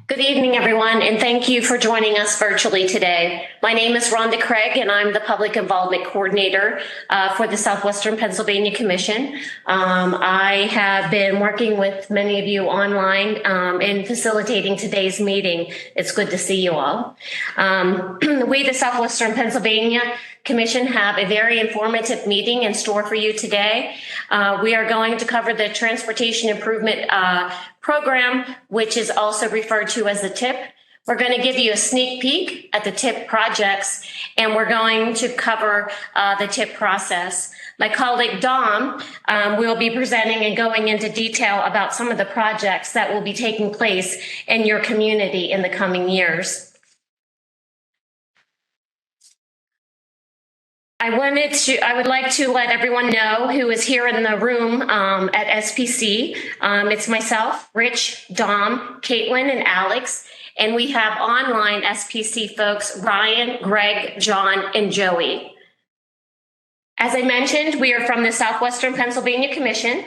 Good evening, everyone, and thank you for joining us virtually today. My name is Rhonda Craig, and I'm the Public Involvement Coordinator for the Southwestern Pennsylvania Commission. I have been working with many of you online in facilitating today's meeting. It's good to see you all. We, the Southwestern Pennsylvania Commission, have a very informative meeting in store for you today. We are going to cover the Transportation Improvement Program, which is also referred to as the TIP. We're going to give you a sneak peek at the TIP projects, and we're going to cover the TIP process. My colleague Dom will be presenting and going into detail about some of the projects that will be taking place in your community in the coming years. I would like to let everyone know who is here in the room at SPC. It's myself, Rich, Dom, Caitlin, and Alex. And we have online SPC folks, Ryan, Greg, John, and Joey. As I mentioned, we are from the Southwestern Pennsylvania Commission.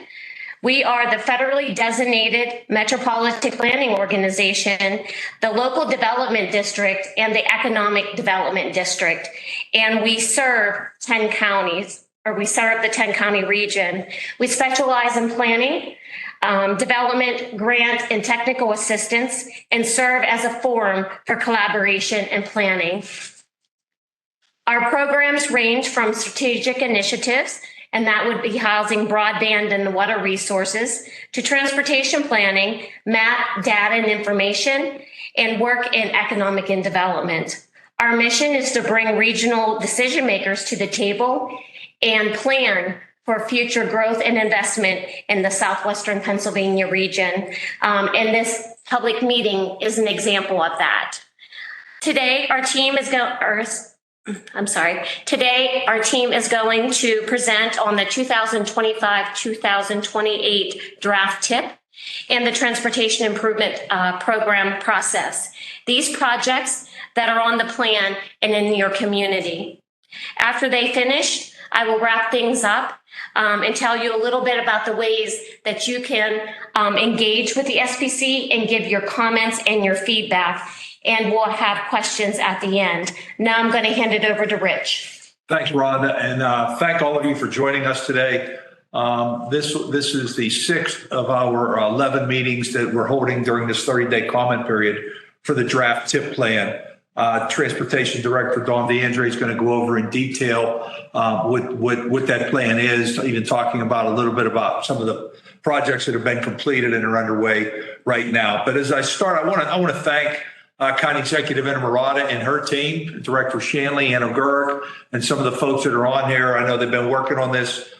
We are the federally designated metropolitan planning organization, the local development district, and the economic development district. And we serve 10 counties, or we serve the 10 county region. We specialize in planning, development, grant, and technical assistance, and serve as a forum for collaboration and planning. Our programs range from strategic initiatives, and that would be housing, broadband, and water resources, to transportation planning, map, data, and information, and work in economic and development. Our mission is to bring regional decision makers to the table and plan for future growth and investment in the Southwestern Pennsylvania region. And this public meeting is an example of that. Today, our team is going to present on the 2025-2028 draft TIP and the Transportation Improvement Program process. These projects that are on the plan and in your community. After they finish, I will wrap things up and tell you a little bit about the ways that you can engage with the SPC and give your comments and your feedback. And we'll have questions at the end. Now I'm going to hand it over to Rich. Thanks, Rhonda, and thank all of you for joining us today. This is the 6th of our 11 meetings that we're holding during this 30-day comment period for the draft TIP plan. Transportation Director Dawn DeAndre is going to go over in detail what that plan is, even talking about a little bit about some of the projects that have been completed and are underway right now. But as I start, I want to thank County Executive Innamarata and her team, Director Shanley, Ann O'Gurk, and some of the folks that are on here. I know they've been working on this.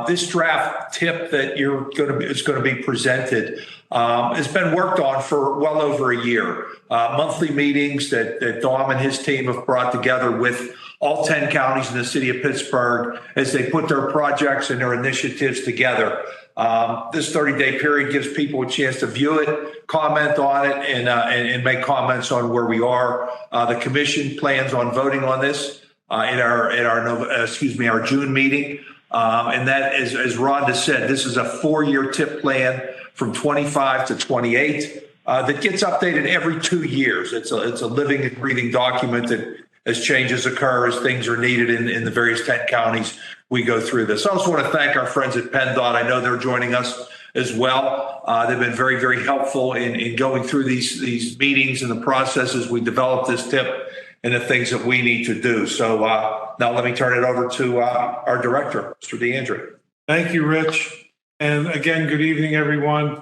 This draft TIP that is going to be presented has been worked on for well over a year. Monthly meetings that Dom and his team have brought together with all 10 counties in the city of Pittsburgh as they put their projects and their initiatives together. This 30-day period gives people a chance to view it, comment on it, and make comments on where we are. The commission plans on voting on this in our June meeting. And that is, as Rhonda said, this is a 4-year TIP plan from 25 to 28 that gets updated every 2 years. It's a living and breathing document that, as changes occur, as things are needed in the various 10 counties, we go through this. I also want to thank our friends at PennDOT. I know they're joining us as well. They've been very, very helpful in going through these meetings and the processes we develop this TIP and the things that we need to do. So now let me turn it over to our director, Mr. DeAndre. Thank you, Rich. And again, good evening, everyone.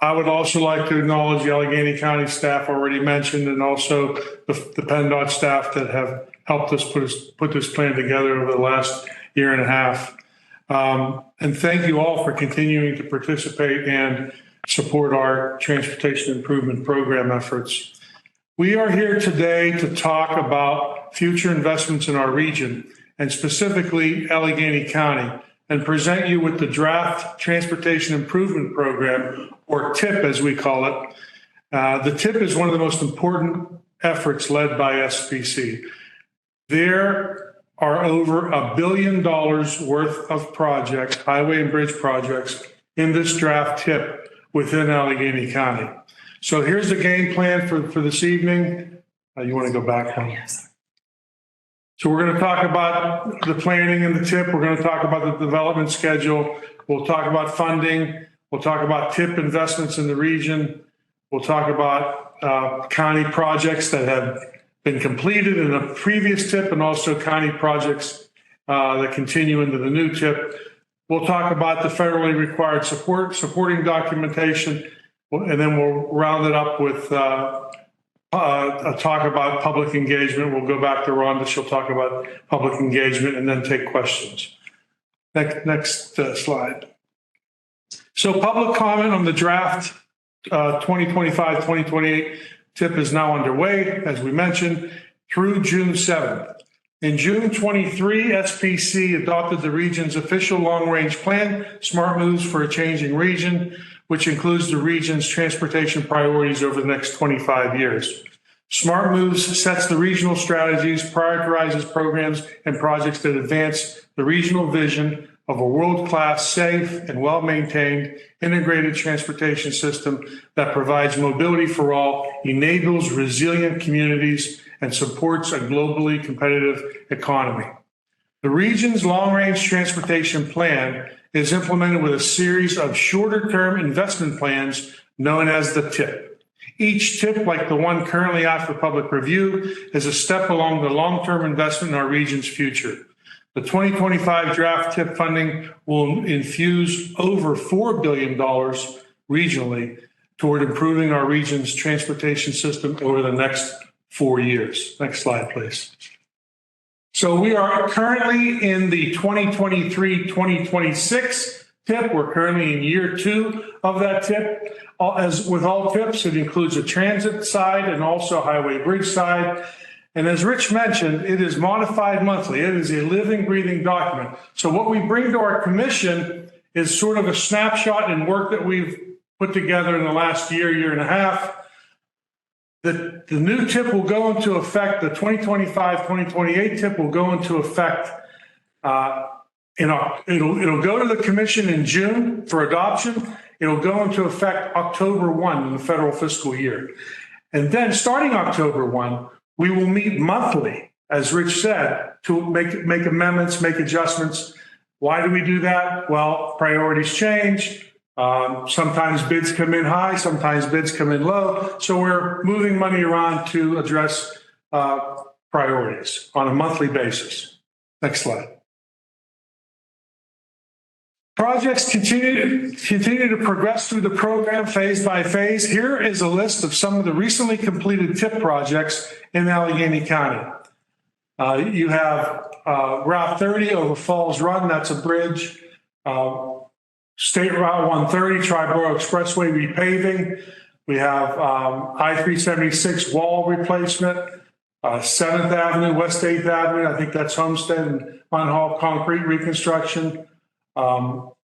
I would also like to acknowledge the Allegheny County staff already mentioned, and also the PennDOT staff that have helped us put this plan together over the last year and a half. And thank you all for continuing to participate and support our Transportation Improvement Program efforts. We are here today to talk about future investments in our region, and specifically Allegheny County, and present you with the draft Transportation Improvement Program, or TIP as we call it. The TIP is one of the most important efforts led by SPC. There are over $1 billion worth of projects, highway and bridge projects, in this draft TIP within Allegheny County. So here's the game plan for this evening. You want to go back one? Yes. So we're going to talk about the planning and the TIP. We're going to talk about the development schedule. We'll talk about funding. We'll talk about TIP investments in the region. We'll talk about county projects that have been completed in a previous TIP and also county projects that continue into the new TIP. We'll talk about the federally required supporting documentation, and then we'll round it up with a talk about public engagement. We'll go back to Rhonda. She'll talk about public engagement and then take questions. Next slide. So public comment on the draft 2025-2028 TIP is now underway, as we mentioned, through June 7th. In June 23, SPC adopted the region's official long-range plan, Smart Moves for a Changing Region, which includes the region's transportation priorities over the next 25 years. Smart Moves sets the regional strategies, prioritizes programs and projects that advance the regional vision of a world-class, safe, and well-maintained integrated transportation system that provides mobility for all, enables resilient communities, and supports a globally competitive economy. The region's long-range transportation plan is implemented with a series of shorter-term investment plans known as the TIP. Each TIP, like the one currently out for public review, is a step along the long-term investment in our region's future. The 2025 draft TIP funding will infuse over $4 billion regionally toward improving our region's transportation system over the next 4 years. Next slide, please. So we are currently in the 2023-2026 TIP. We're currently in year 2 of that TIP. As with all TIPs, it includes a transit side and also highway bridge side. And as Rich mentioned, it is modified monthly. It is a living, breathing document. So what we bring to our commission is sort of a snapshot and work that we've put together in the last year and a half. The new TIP will go into effect, the 2025-2028 TIP will go into effect, it'll go to the commission in June for adoption. It'll go into effect October 1 in the federal fiscal year. And then starting October 1, we will meet monthly, as Rich said, to make amendments, make adjustments. Why do we do that? Well, priorities change. Sometimes bids come in high, sometimes bids come in low. So we're moving money around to address priorities on a monthly basis. Next slide. Projects continue to progress through the program phase by phase. Here is a list of some of the recently completed TIP projects in Allegheny County. You have Route 30 over Falls Run, that's a bridge. State Route 130, Triborough Expressway repaving. We have I-376 wall replacement, 7th Avenue, West 8th Avenue, I think that's Homestead and Munhall concrete reconstruction.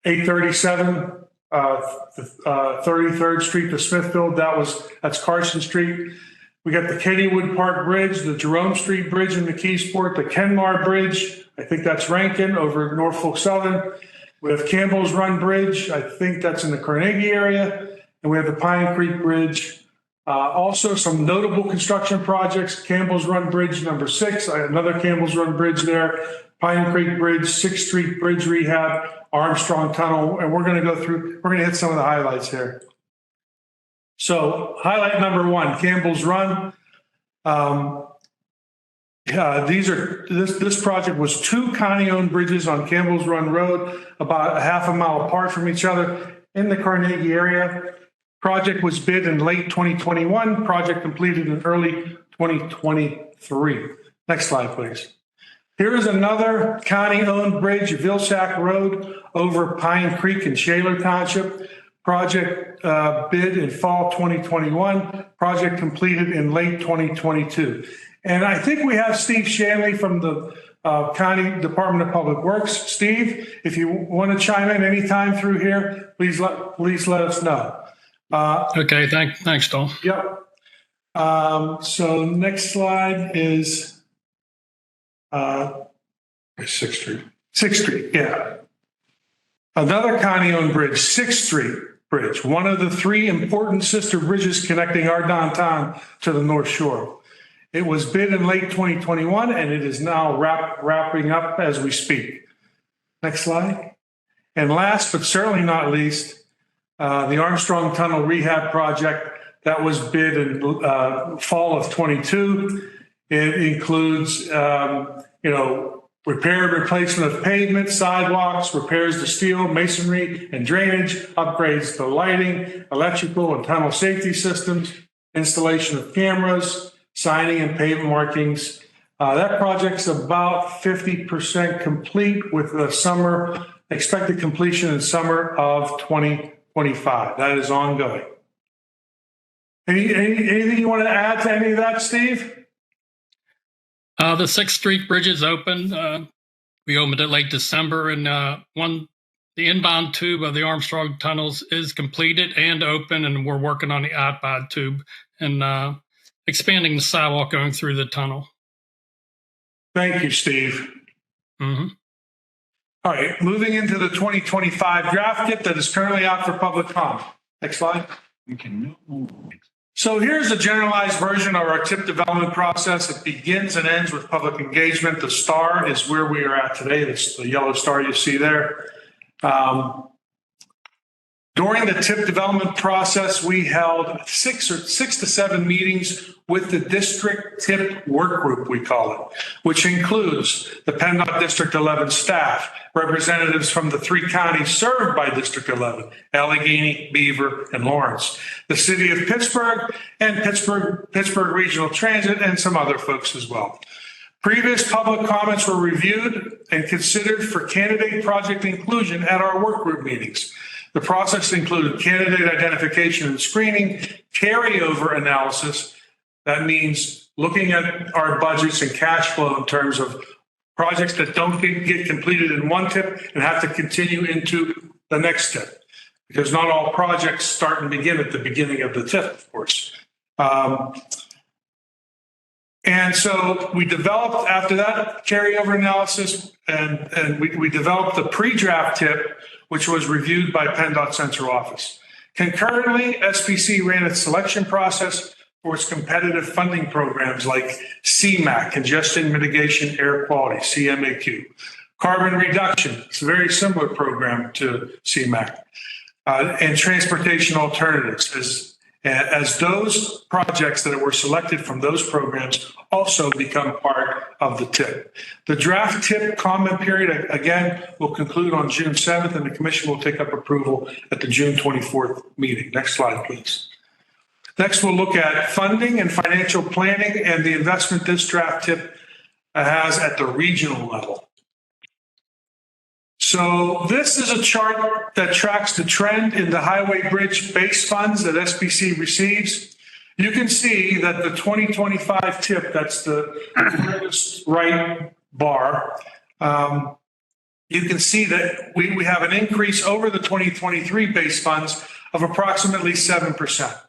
837, 33rd Street to Smithfield, that's Carson Street. We got the Kennywood Park Bridge, the Jerome Street Bridge in McKeesport, the Kenmar Bridge, I think that's Rankin over Norfolk Southern. We have Campbell's Run Bridge, I think that's in the Carnegie area. And we have the Pine Creek Bridge. Also some notable construction projects, Campbell's Run Bridge number 6, another Campbell's Run Bridge there, Pine Creek Bridge, 6th Street Bridge Rehab, Armstrong Tunnel, and we're going to hit some of the highlights here. So highlight number 1, Campbell's Run. This project was 2 county-owned bridges on Campbell's Run Road, about a half a mile apart from each other in the Carnegie area. Project was bid in late 2021, project completed in early 2023. Next slide, please. Here is another county-owned bridge, Vilsack Road over Pine Creek in Shaler Township. Project bid in fall 2021, project completed in late 2022. And I think we have Steve Shanley from the County Department of Public Works. Steve, if you want to chime in anytime through here, please let us know. Okay, thanks, Tom. Yep. So next slide is 6th Street. 6th Street, yeah. Another county-owned bridge, 6th Street. Bridge, one of the three important sister bridges connecting our downtown to the North Shore. It was bid in late 2021, and it is now wrapping up as we speak. Next slide. And last, but certainly not least, the Armstrong Tunnel Rehab Project that was bid in fall of 22. It includes, repair and replacement of pavement, sidewalks, repairs to steel, masonry, and drainage, upgrades to lighting, electrical and tunnel safety systems, installation of cameras, signing and pavement markings. That project's about 50% complete with the summer, expected completion in summer of 2025. That is ongoing. Anything you want to add to any of that, Steve? The 6th Street Bridge is open. We opened it late December, and the inbound tube of the Armstrong tunnels is completed and open, and we're working on the outbound tube and expanding the sidewalk going through the tunnel. Thank you, Steve. Mm-hmm. All right, moving into the 2025 draft kit that is currently out for public comment. Next slide. So here's a generalized version of our TIP development process. It begins and ends with public engagement. The star is where we are at today. It's the yellow star you see there. During the TIP development process, we held six to seven meetings with the district TIP work group, we call it, which includes the PennDOT District 11 staff, representatives from the three counties served by District 11, Allegheny, Beaver, and Lawrence, the city of Pittsburgh, and Pittsburgh Regional Transit, and some other folks as well. Previous public comments were reviewed and considered for candidate project inclusion at our work group meetings. The process included candidate identification and screening, carryover analysis. That means looking at our budgets and cash flow in terms of projects that don't get completed in one TIP and have to continue into the next TIP, because not all projects start and begin at the beginning of the TIP, of course. And so we developed, after that carryover analysis, and we developed the pre-draft TIP, which was reviewed by PennDOT Central Office. Concurrently, SPC ran its selection process for its competitive funding programs like CMAQ, Congestion Mitigation Air Quality, CMAQ. Carbon reduction, it's a very similar program to CMAQ. And transportation alternatives, as those projects that were selected from those programs also become part of the TIP. The draft TIP comment period, again, will conclude on June 7th, and the commission will take up approval at the June 24th meeting. Next slide, please. Next, we'll look at funding and financial planning and the investment this draft TIP has at the regional level. So this is a chart that tracks the trend in the highway bridge base funds that SPC receives. You can see that the 2025 TIP, that's the furthest right bar, you can see that we have an increase over the 2023 base funds of approximately 7%.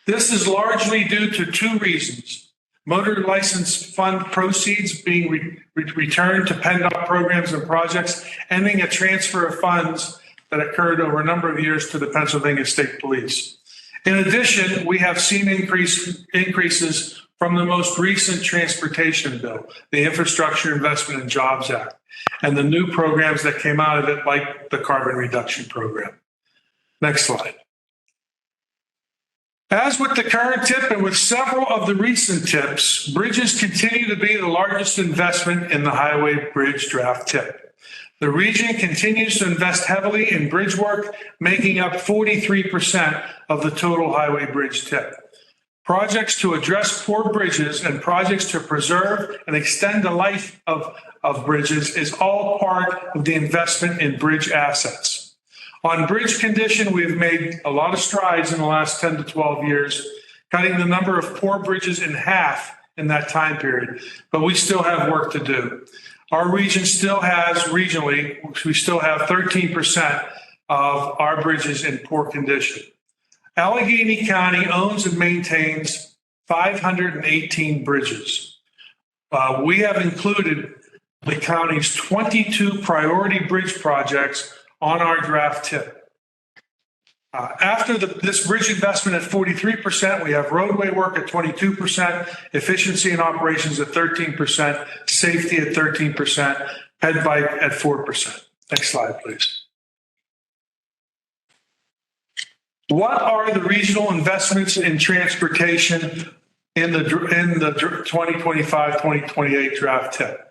This is largely due to two reasons. Motor license fund proceeds being returned to PennDOT programs and projects, ending a transfer of funds that occurred over a number of years to the Pennsylvania State Police. In addition, we have seen increases from the most recent transportation bill, the Infrastructure Investment and Jobs Act, and the new programs that came out of it, like the carbon reduction program. Next slide. As with the current TIP and with several of the recent TIPs, bridges continue to be the largest investment in the highway bridge draft TIP. The region continues to invest heavily in bridge work, making up 43% of the total highway bridge TIP. Projects to address poor bridges and projects to preserve and extend the life of bridges is all part of the investment in bridge assets. On bridge condition, we've made a lot of strides in the last 10 to 12 years, cutting the number of poor bridges in half in that time period, but we still have work to do. Our region still has, regionally, we still have 13% of our bridges in poor condition. Allegheny County owns and maintains 518 bridges. We have included the county's 22 priority bridge projects on our draft TIP. After this bridge investment at 43%, we have roadway work at 22%, efficiency and operations at 13%, safety at 13%, ped bike at 4%. Next slide, please. What are the regional investments in transportation in the 2025-2028 draft tip?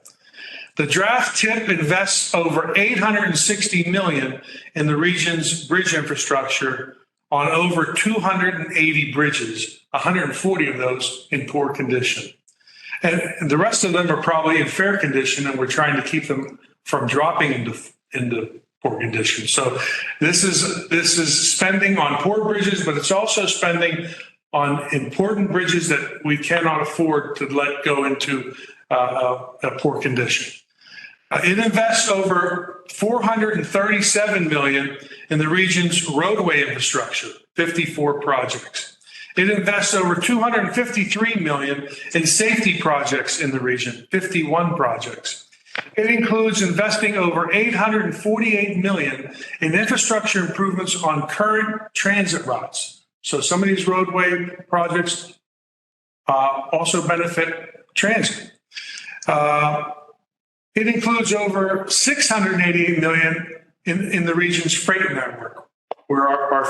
The draft tip invests over $860 million in the region's bridge infrastructure on over 280 bridges, 140 of those in poor condition. And the rest of them are probably in fair condition, and we're trying to keep them from dropping into poor condition. So this is spending on poor bridges, but it's also spending on important bridges that we cannot afford to let go into a poor condition. It invests over $437 million in the region's roadway infrastructure, 54 projects. It invests over $253 million in safety projects in the region, 51 projects. It includes investing over $848 million in infrastructure improvements on current transit routes. So some of these roadway projects also benefit transit. It includes over $688 million in the region's freight network, where our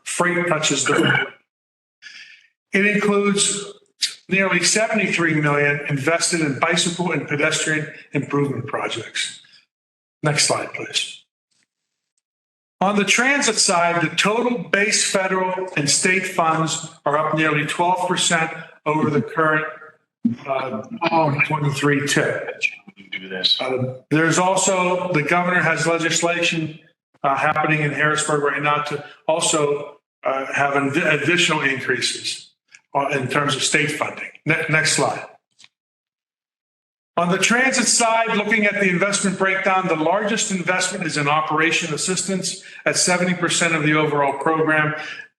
freight touches the road. It includes nearly $73 million invested in bicycle and pedestrian improvement projects. Next slide, please. On the transit side, the total base federal and state funds are up nearly 12% over the current 23 tip. There's also, the governor has legislation happening in Harrisburg right now to also have additional increases in terms of state funding. Next slide. On the transit side, looking at the investment breakdown, the largest investment is in operation assistance at 70% of the overall program,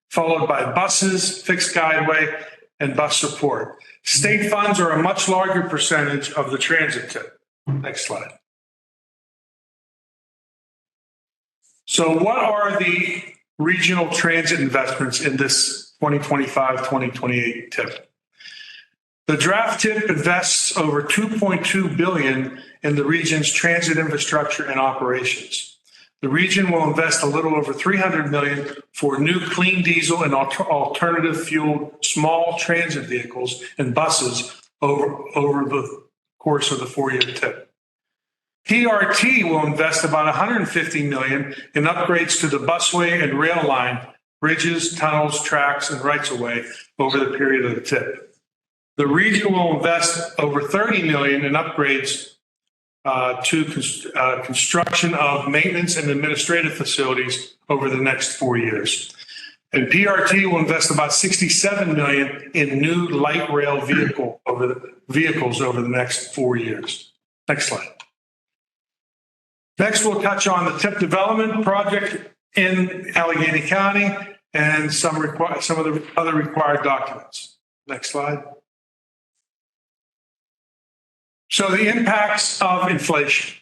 followed by buses, fixed guideway, and bus support. State funds are a much larger percentage of the transit tip. Next slide. So what are the regional transit investments in this 2025-2028 tip? The draft tip invests over $2.2 billion in the region's transit infrastructure and operations. The region will invest a little over $300 million for new clean diesel and alternative fuel small transit vehicles and buses over the course of the 4-year tip. PRT will invest about $150 million in upgrades to the busway and rail line, bridges, tunnels, tracks, and rights-of-way over the period of the tip. The region will invest over $30 million in upgrades to construction of maintenance and administrative facilities over the next 4 years. And PRT will invest about $67 million in new light rail vehicles over the next 4 years. Next slide. Next, we'll touch on the TIP development project in Allegheny County and some of the other required documents. Next slide. So the impacts of inflation.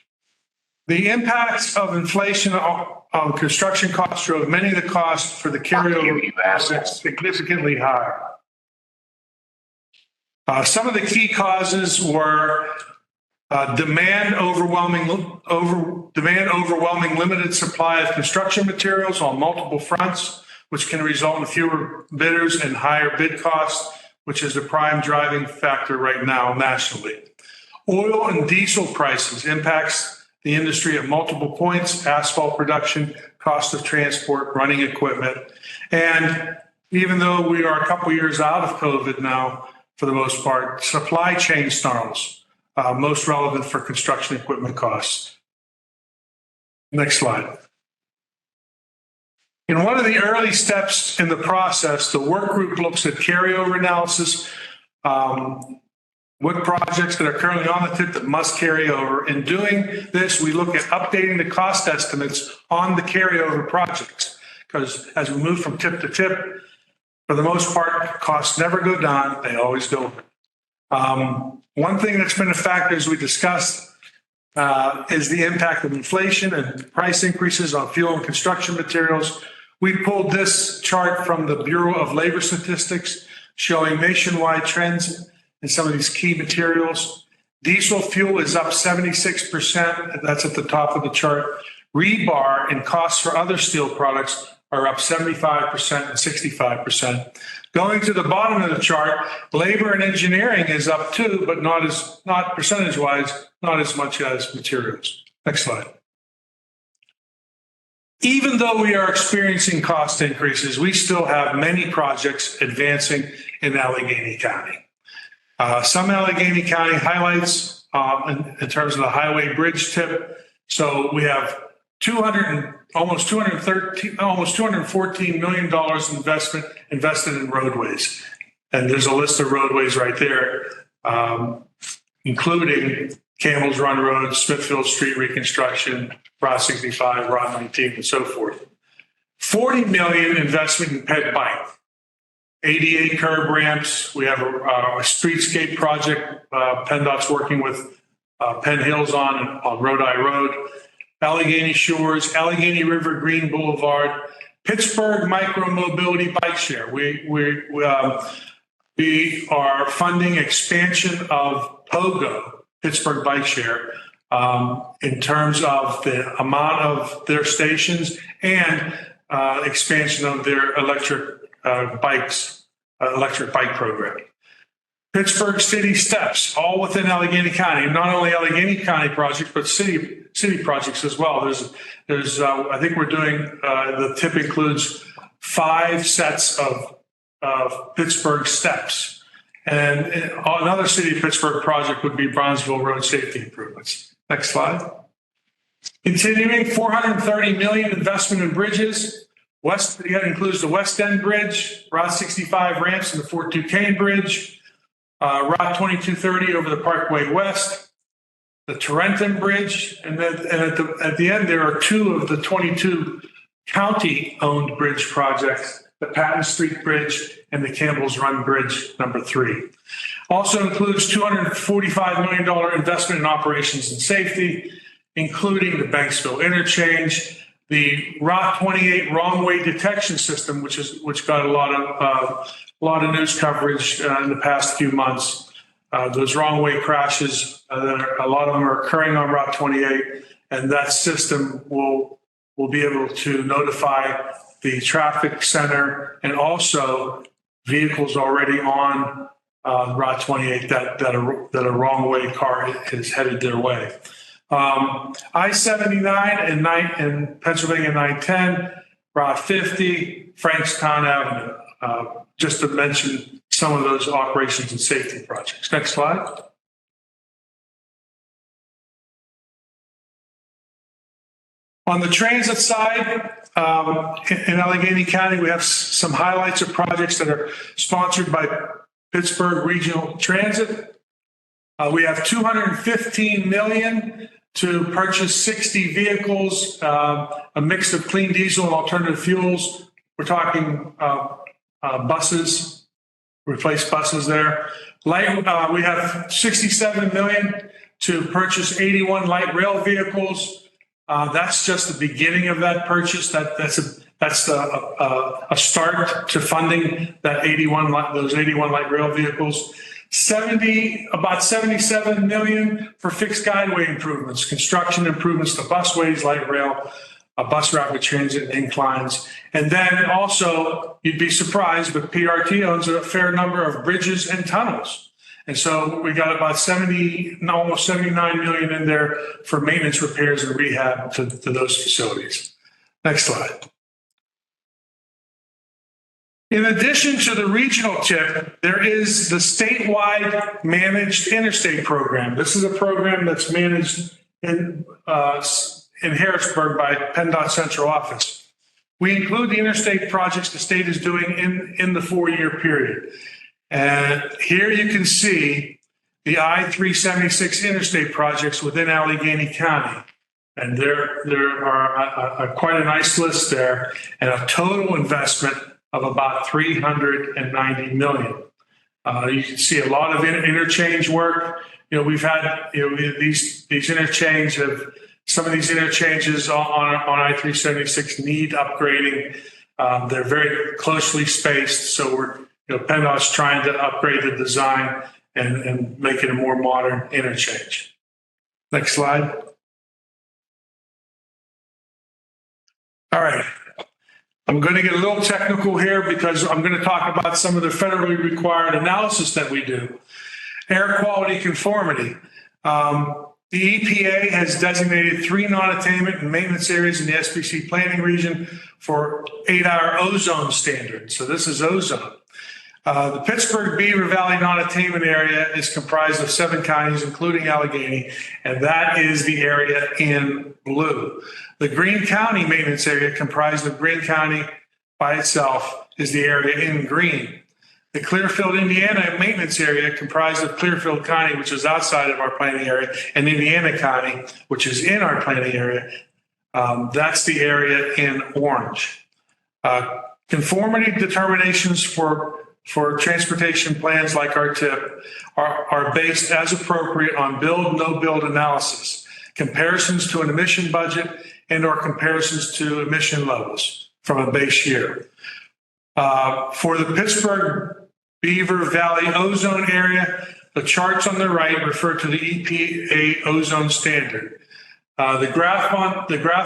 The impacts of inflation on construction costs drove many of the costs for the carryover projects significantly higher. Some of the key causes were demand overwhelming limited supply of construction materials on multiple fronts, which can result in fewer bidders and higher bid costs, which is the prime driving factor right now nationally. Oil and diesel prices impacts the industry at multiple points: asphalt production, cost of transport, running equipment. And even though we are a couple years out of COVID now, for the most part, supply chain snarls, most relevant for construction equipment costs. Next slide. In one of the early steps in the process, the work group looks at carryover analysis, what projects that are currently on the tip that must carry over. In doing this, we look at updating the cost estimates on the carryover projects, because as we move from tip to tip, for the most part, costs never go down, they always go up. One thing that's been a factor, as we discussed, is the impact of inflation and price increases on fuel and construction materials, We pulled this chart from the Bureau of Labor Statistics showing nationwide trends in some of these key materials. Diesel fuel is up 76%. That's at the top of the chart. Rebar and costs for other steel products are up 75% and 65%. Going to the bottom of the chart, labor and engineering is up too, but not percentage-wise, not as much as materials. Next slide. Even though we are experiencing cost increases, we still have many projects advancing in Allegheny County. Some Allegheny County highlights in terms of the highway bridge tip. So we have almost $214 million invested in roadways. And there's a list of roadways right there, including Campbell's Run Road, Smithfield Street reconstruction, Route 65, Route 19, and so forth. $40 million investment in Ped Bike, ADA curb ramps. We have a streetscape project. PennDOT's working with Penn Hills on Rodi Road. Allegheny Shores, Allegheny River Green Boulevard, Pittsburgh Micro-Mobility Bike Share. We are funding expansion of POGO, Pittsburgh Bike Share, in terms of the amount of their stations and expansion of their electric bike program. Pittsburgh City Steps, all within Allegheny County. Not only Allegheny County projects, but city projects as well. There's I think we're doing the tip includes 5 sets of Pittsburgh Steps, and another City of Pittsburgh project would be Bronzeville Road safety improvements. Next slide. Continuing, $430 million investment in bridges. That includes the West End Bridge, Route 65 ramps, and the Fort Duquesne Bridge. Route 2230 over the Parkway West, the Tarentum Bridge, and then at the end there are 2 of the 22 county-owned bridge projects, the Patton Street Bridge and the Campbell's Run Bridge number 3. Also includes $245 million investment in operations and safety, including the Banksville interchange, the Route 28 wrong way detection system, which got a lot of news coverage in the past few months. Those wrong way crashes, a lot of them are occurring on Route 28, and that system will be able to notify the traffic center and also vehicles already on Route 28 that a wrong way car is headed their way. I-79 and Pennsylvania 910, Route 50, Frankstown Avenue, just to mention some of those operations and safety projects. Next slide. On the transit side, in Allegheny County, we have some highlights of projects that are sponsored by Pittsburgh Regional Transit. We have $215 million to purchase 60 vehicles, a mix of clean diesel and alternative fuels. We're talking buses, replace buses there. We have $67 million to purchase 81 light rail vehicles. That's just the beginning of that purchase. That's a start to funding those 81 light rail vehicles. About $77 million for fixed guideway improvements, construction improvements to busways, light rail, bus rapid transit, and inclines. And then also, you'd be surprised, but PRT owns a fair number of bridges and tunnels. And so we got about almost $79 million in there for maintenance, repairs, and rehab to those facilities. Next slide. In addition to the regional tip, there is the statewide managed interstate program. This is a program that's managed in Harrisburg by PennDOT Central Office. We include the interstate projects the state is doing in the 4-year period. And here you can see the I-376 interstate projects within Allegheny County. And there are quite a nice list there, and a total investment of about $390 million. You can see a lot of interchange work. We've had these some of these interchanges on I-376 need upgrading. They're very closely spaced, so PennDOT's trying to upgrade the design and make it a more modern interchange. Next slide. All right. I'm going to get a little technical here because I'm going to talk about some of the federally required analysis that we do. Air quality conformity. The EPA has designated 3 non-attainment and maintenance areas in the SPC planning region for 8-hour ozone standard. So this is ozone. The Pittsburgh Beaver Valley non-attainment area is comprised of 7 counties, including Allegheny, and that is the area in blue. The Greene County maintenance area, comprised of Greene County by itself, is the area in green. The Clearfield, Indiana maintenance area, comprised of Clearfield County, which is outside of our planning area, and Indiana County, which is in our planning area, that's the area in orange. Conformity determinations for transportation plans like our TIP are based as appropriate on build, no build analysis, comparisons to an emission budget, and or comparisons to emission levels from a base year. For the Pittsburgh Beaver Valley ozone area, the charts on the right refer to the EPA ozone standard. The graph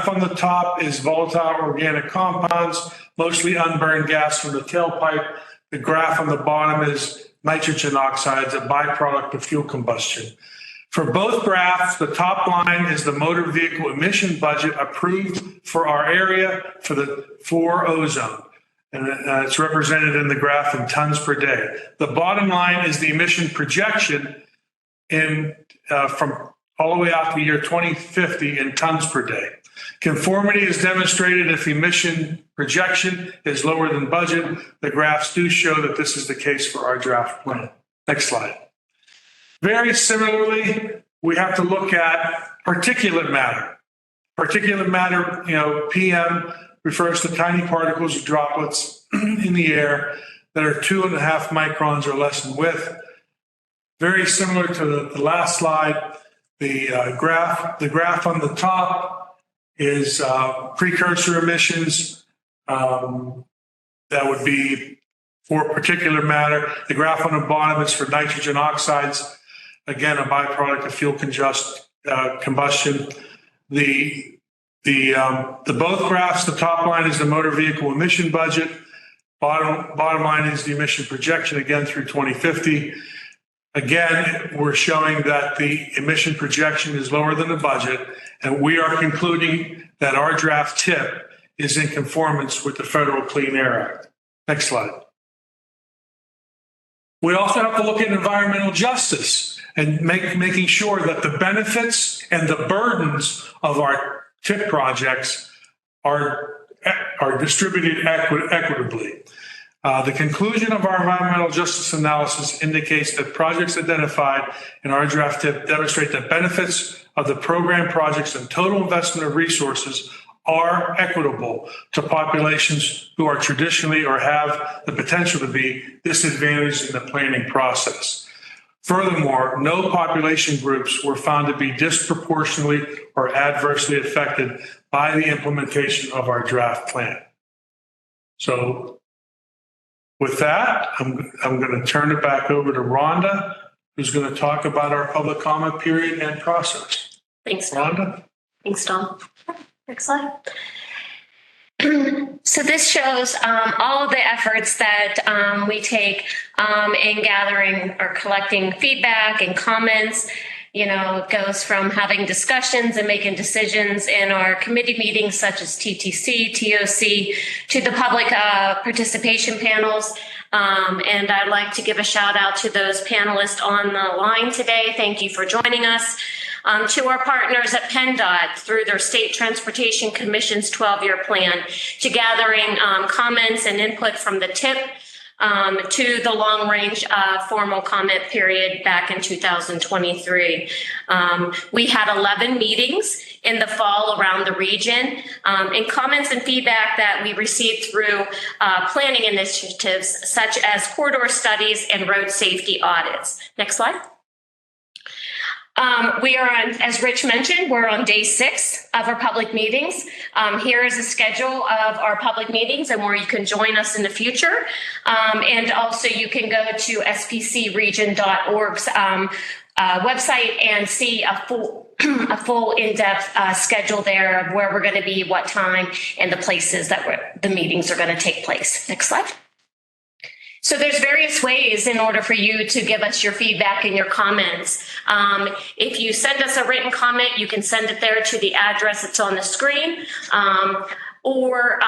on the top is volatile organic compounds, mostly unburned gas from the tailpipe. The graph on the bottom is nitrogen oxides, a byproduct of fuel combustion. For both graphs, the top line is the motor vehicle emission budget approved for our area for ozone. And it's represented in the graph in tons per day. The bottom line is the emission projection from all the way out to the year 2050 in tons per day. Conformity is demonstrated if emission projection is lower than budget. The graphs do show that this is the case for our draft plan. Next slide. Very similarly, we have to look at particulate matter. Particulate matter, PM, refers to tiny particles or droplets in the air that are 2.5 microns or less in width. Very similar to the last slide, the graph on the top is precursor emissions. That would be for particulate matter. The graph on the bottom is for nitrogen oxides, again, a byproduct of fuel combustion. The both graphs, the top line is the motor vehicle emission budget. Bottom line is the emission projection, again, through 2050. Again, we're showing that the emission projection is lower than the budget, and we are concluding that our draft TIP is in conformance with the Federal Clean Air Act. Next slide. We also have to look at environmental justice and making sure that the benefits and the burdens of our TIP projects are distributed equitably. The conclusion of our environmental justice analysis indicates that projects identified in our draft TIP demonstrate that benefits of the program projects and total investment of resources are equitable to populations who are traditionally or have the potential to be disadvantaged in the planning process. Furthermore, no population groups were found to be disproportionately or adversely affected by the implementation of our draft plan. So with that, I'm going to turn it back over to Rhonda, who's going to talk about our public comment period and process. Thanks, Tom. Rhonda? Thanks, Tom. Next slide. So this shows all of the efforts that we take in gathering or collecting feedback and comments. It goes from having discussions and making decisions in our committee meetings such as TTC, TOC, to the public participation panels. And I'd like to give a shout out to those panelists on the line today. Thank you for joining us. To our partners at PennDOT through their State Transportation Commission's 12-year plan, to gathering comments and input from the TIP, to the long-range formal comment period back in 2023. We had 11 meetings in the fall around the region, and comments and feedback that we received through planning initiatives such as corridor studies and road safety audits. Next slide. We are on, as Rich mentioned, we're on day 6 of our public meetings. Here is a schedule of our public meetings and where you can join us in the future. And also you can go to spcregion.org's website and see a full in-depth schedule there of where we're going to be, what time, and the places that the meetings are going to take place. Next slide. So there's various ways in order for you to give us your feedback and your comments. If you send us a written comment, you can send it there to the address that's on the screen. Or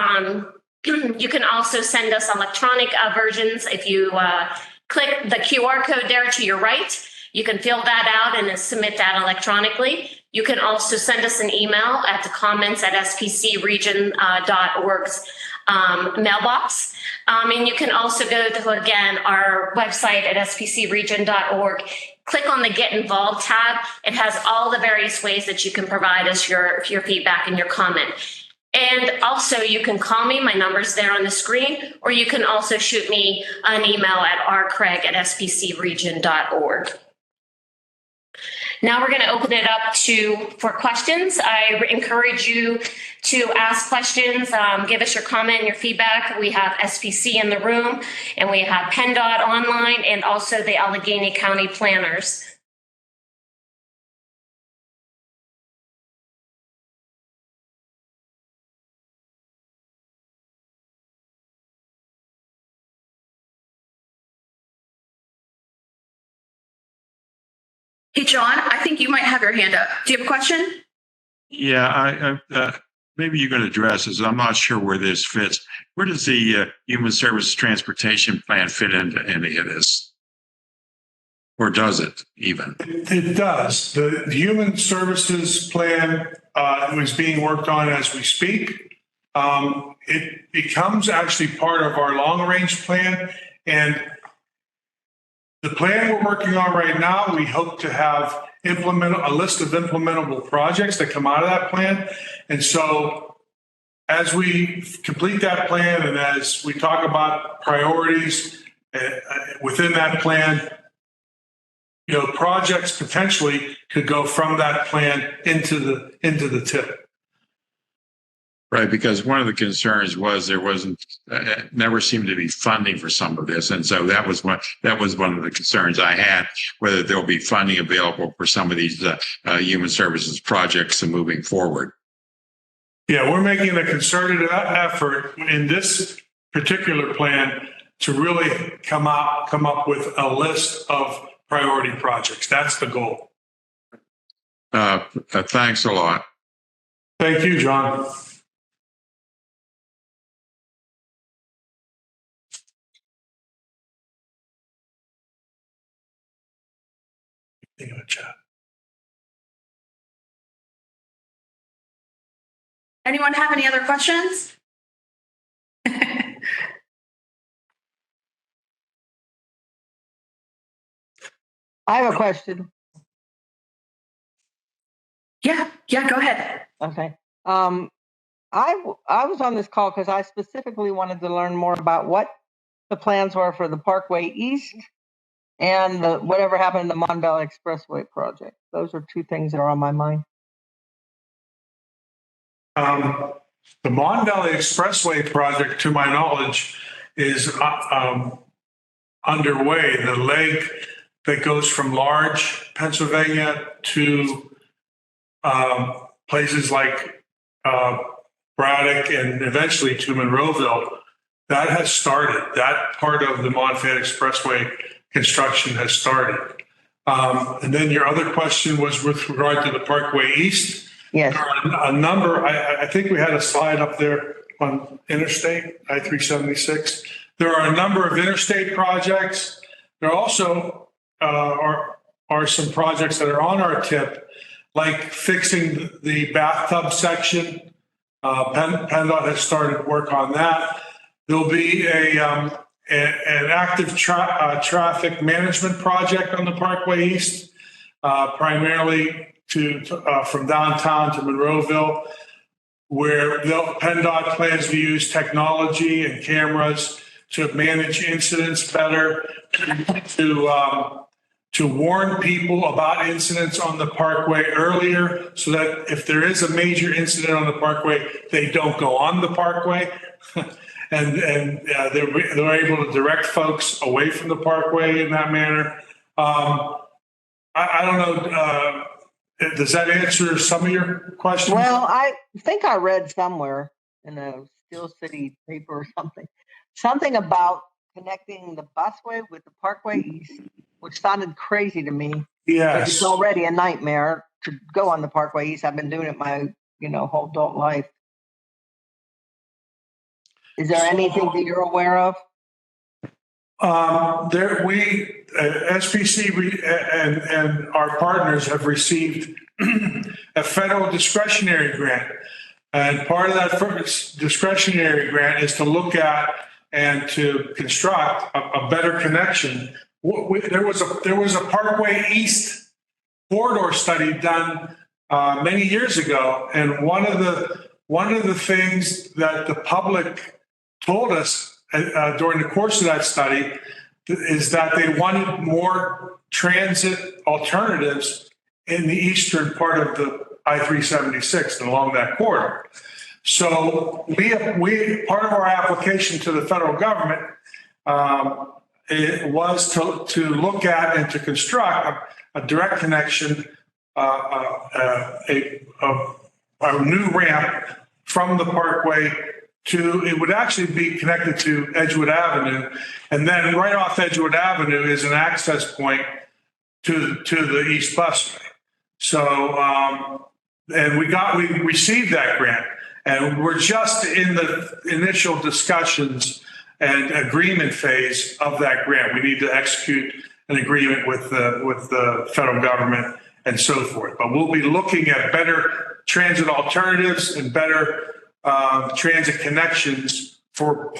you can also send us electronic versions. If you click the QR code there to your right, you can fill that out and then submit that electronically. You can also send us an email at the comments@spcregion.org's mailbox. And you can also go to, again, our website at spcregion.org. Click on the Get Involved tab. It has all the various ways that you can provide us your feedback and your comment. And also, you can call me. My number's there on the screen. Or you can also shoot me an email at rcraig@spcregion.org. Now we're going to open it up for questions. I encourage you to ask questions, give us your comment and your feedback. We have SPC in the room, and we have PennDOT online, and also the Allegheny County planners. Hey, John, I think you might have your hand up. Do you have a question? Yeah, maybe you can address this. I'm not sure where this fits. Where does the Human Services Transportation Plan fit into any of this? Or does it even? It does. The Human Services Plan is being worked on as we speak. It becomes actually part of our long-range plan. And the plan we're working on right now, we hope to have a list of implementable projects that come out of that plan. And so as we complete that plan and as we talk about priorities within that plan, projects potentially could go from that plan into the TIP. Right, because one of the concerns was there never seemed to be funding for some of this, and so that was one of the concerns I had, whether there'll be funding available for some of these human services projects and moving forward. Yeah, we're making a concerted effort in this particular plan to really come up with a list of priority projects. That's the goal. Thanks a lot. Thank you, John. In the chat. Anyone have any other questions? I have a question. Yeah, go ahead. Okay. I was on this call because I specifically wanted to learn more about what the plans were for the Parkway East and whatever happened in the Mon Valley Expressway project. Those are two things that are on my mind. The Mon Valley Expressway project, to my knowledge, is underway. The leg that goes from Large, Pennsylvania to places like Braddock and eventually to Monroeville, that has started. That part of the Mon-Fayette Expressway construction has started. And then your other question was with regard to the Parkway East. Yes. There are a number, I think we had a slide up there on Interstate, I-376. There are a number of interstate projects. There also are some projects that are on our tip, like fixing the bathtub section. PennDOT has started work on that. There'll be an active traffic management project on the Parkway East, primarily from downtown to Monroeville, where PennDOT plans to use technology and cameras to manage incidents better, to to warn people about incidents on the parkway earlier so that if there is a major incident on the parkway, they don't go on the parkway. They're able to direct folks away from the parkway in that manner. I don't know. Does that answer some of your questions? Well, I think I read somewhere in a Steel City paper or something about connecting the busway with the Parkway East, which sounded crazy to me. Yes. It's already a nightmare to go on the Parkway East. I've been doing it my, whole adult life. Is there anything that you're aware of? SPC and our partners have received a federal discretionary grant. And part of that discretionary grant is to look at and to construct a better connection. There was a Parkway East corridor study done many years ago, and one of the things that the public told us during the course of that study is that they wanted more transit alternatives in the eastern part of the I-376 and along that corridor. So we part of our application to the federal government it was to look at and to construct a direct connection, a new ramp from the Parkway it would actually be connected to Edgewood Avenue. And then right off Edgewood Avenue is an access point to the East Busway. So, and we received that grant, and we're just in the initial discussions and agreement phase of that grant. We need to execute an agreement with the federal government and so forth. But we'll be looking at better transit alternatives and better transit connections for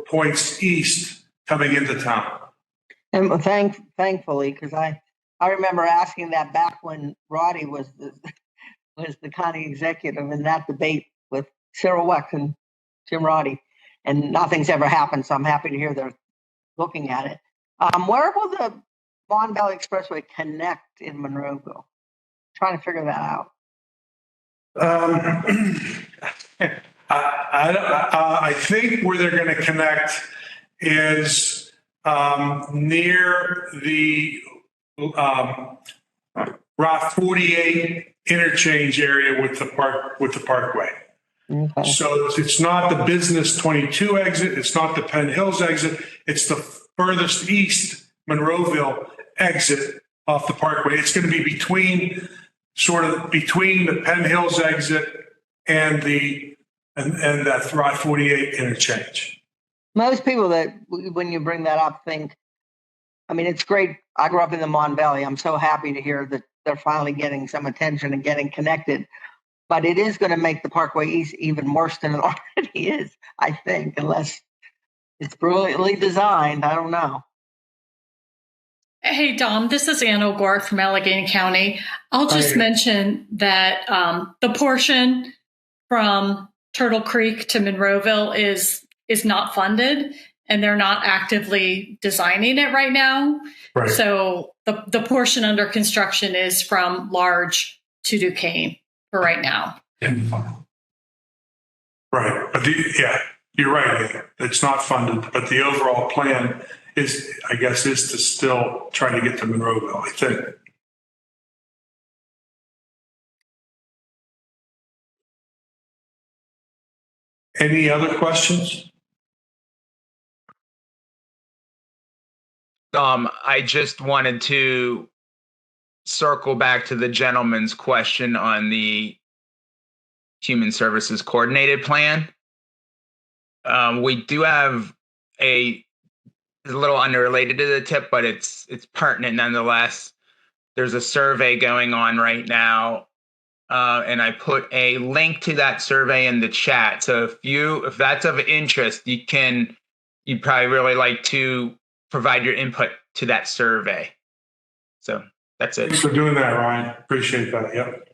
points east coming into town. And thankfully, because I remember asking that back when Roddy was the county executive in that debate with Cyril Weck and Jim Roddy, and nothing's ever happened. So I'm happy to hear they're looking at it. Where will the Mon Valley Expressway connect in Monroeville? Trying to figure that out. I think where they're going to connect is near the Route 48 interchange area with the Parkway. Okay. So it's not the Business 22 exit. It's not the Penn Hills exit. It's the furthest east Monroeville exit off the Parkway. It's going to be between the Penn Hills exit and that Route 48 interchange. Most people that, when you bring that up, think, I mean, it's great. I grew up in the Mon Valley. I'm so happy to hear that they're finally getting some attention and getting connected. But it is going to make the Parkway East even worse than it already is, I think, unless it's brilliantly designed. I don't know. Hey, Dom, this is Ann O'Gork from Allegheny County. I'll just mention that the portion from Turtle Creek to Monroeville is not funded, and they're not actively designing it right now. Right. So the portion under construction is from Large to Duquesne for right now. Yeah. Right. But you're right. It's not funded, but the overall plan is to still try to get to Monroeville, I think. Any other questions? I just wanted to circle back to the gentleman's question on the Human Services Coordinated Plan. We do have a little unrelated to the tip, but it's pertinent nonetheless. There's a survey going on right now, and I put a link to that survey in the chat. So if that's of interest, you'd probably really like to provide your input to that survey. So that's it. Thanks for doing that, Ryan. Appreciate that. Yep.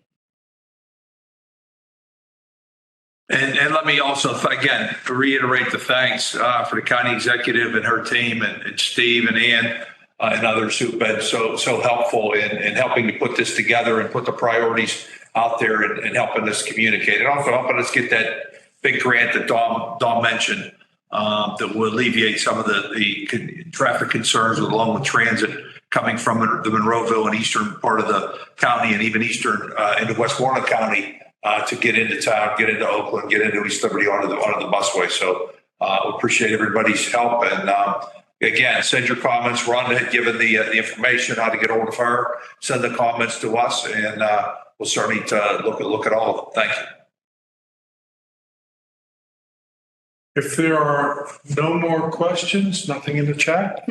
And let me also, again, reiterate the thanks for the county executive and her team and Steve and Ann and others who've been so helpful in helping to put this together and put the priorities out there and helping us communicate, and also helping us get that big grant that Dom mentioned that will alleviate some of the traffic concerns along with transit coming from the Monroeville and eastern part of the county, and even eastern into Westmoreland County to get into town, get into Oakland, get into East Liberty onto the busway. So we appreciate everybody's help. And again, send your comments. Rhonda, given the information how to get hold of her, send the comments to us, and we'll certainly look at all of them. Thank you. If there are no more questions, nothing in the chat.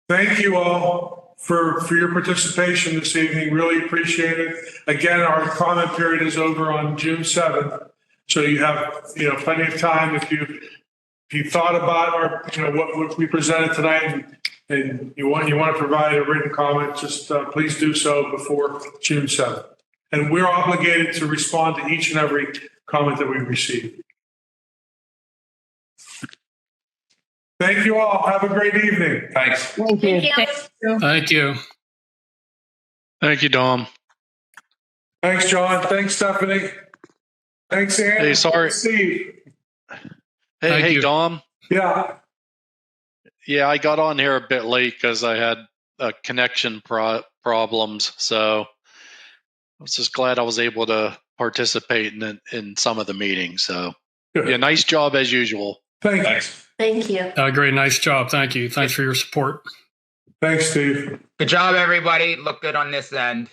Thank you all for your participation this evening. Really appreciate it. Again, our comment period is over on June 7th. So you have, plenty of time if you thought about what we presented tonight and you want to provide a written comment, just please do so before June 7th. And we're obligated to respond to each and every comment that we receive. Thank you all. Have a great evening. Thanks. Thank you. Thank you. Thank you, Dom. Thanks, John. Thanks, Stephanie. Thanks, Ann. Hey, sorry. Steve. Hey, you. Dom. Yeah. Yeah, I got on here a bit late because I had connection problems. So I was just glad I was able to participate in some of the meetings. So yeah, nice job as usual. Thanks. Thank you. Great. Nice job. Thank you. Thanks for your support. Thanks, Steve. Good job, everybody. Look good on this end.